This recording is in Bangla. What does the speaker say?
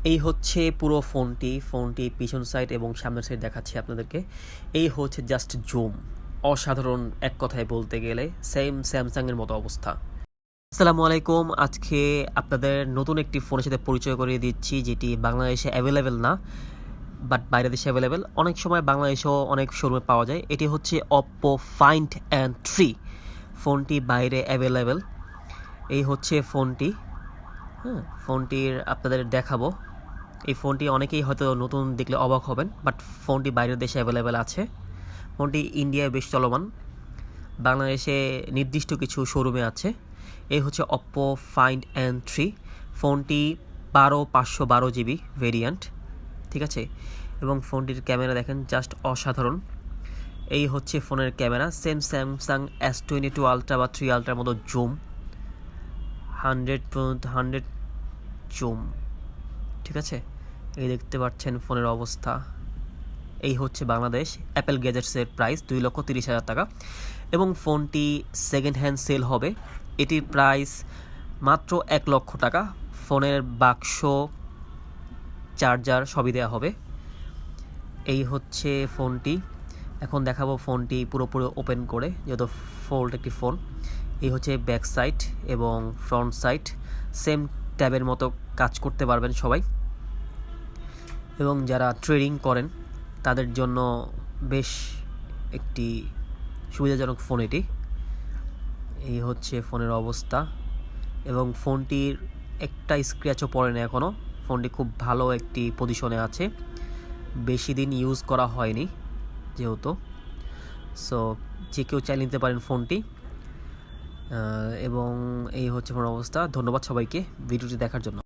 এই হচ্ছে পুরো ফোনটি পিছন সাইড এবং সামনের সাইড দেখাচ্ছি আপনাদেরকে। এই হচ্ছে জাস্ট জুম, অসাধারণ এক কথায় বলতে গেলে সেম স্যামসাংয়ের মতো অবস্থা। আসসালামু আলাইকুম, আজকে আপনাদের নতুন একটি ফোনের সাথে পরিচয় করিয়ে দিচ্ছি, যেটি বাংলাদেশে অ্যাভেলেবেল না, বাট বাইরের দেশে অ্যাভেলেবেল। অনেক সময় বাংলাদেশেও অনেক শোরুমে পাওয়া যায়। এটি হচ্ছে অপ্পো ফাইন্ড অ্যান্ড 3। ফোনটি বাইরে অ্যাভেলেবেল। এই হচ্ছে ফোনটি। হ্যাঁ, ফোনটির আপনাদের দেখাবো। এই ফোনটি অনেকেই হয়তো নতুন দেখলে অবাক হবেন, বাট ফোনটি বাইরের দেশে অ্যাভেলেবেল আছে। ফোনটি ইন্ডিয়ায় বেশ চলমান, বাংলাদেশে নির্দিষ্ট কিছু শোরুমে আছে। এই হচ্ছে অপ্পো ফাইন্ড অ্যান্ড 3। ফোনটি 512 জিবি ভেরিয়েন্ট, ঠিক আছে। এবং ফোনটির ক্যামেরা দেখেন, জাস্ট অসাধারণ। এই হচ্ছে ফোনের camera, same Samsung S22 ultra বা 3 আলট্রার মতো জুম, 100 জুম, ঠিক আছে। এই দেখতে পাচ্ছেন ফোনের অবস্থা। এই হচ্ছে বাংলাদেশ অ্যাপেল গ্যাজেটসের প্রাইস 2,30,000 টাকা, এবং ফোনটি সেকেন্ড হ্যান্ড সেল হবে। এটির প্রাইস মাত্র 1 লক্ষ টাকা। ফোনের বাক্স, চার্জার সবই দেওয়া হবে। এই হচ্ছে ফোনটি। এখন দেখাবো ফোনটি পুরোপুরি ওপেন করে, যেহেতু ফোল্ড একটি ফোন। এই হচ্ছে ব্যাক সাইড এবং ফ্রন্ট সাইড, সেম ট্যাবের মতো কাজ করতে পারবেন সবাই। এবং যারা ট্রেডিং করেন তাদের জন্য বেশ একটি সুবিধাজনক ফোন এটি। এই হচ্ছে ফোনের অবস্থা, এবং ফোনটির একটা স্ক্র্যাচও পড়ে না এখনও। ফোনটি খুব ভালো একটি পজিশনে আছে, বেশি দিন ইউজ করা হয়নি যেহেতু। সো যে কেউ চাইলে নিতে পারেন ফোনটি। এবং এই হচ্ছে ফোনের অবস্থা। ধন্যবাদ সবাইকে ভিডিওটি দেখার জন্য।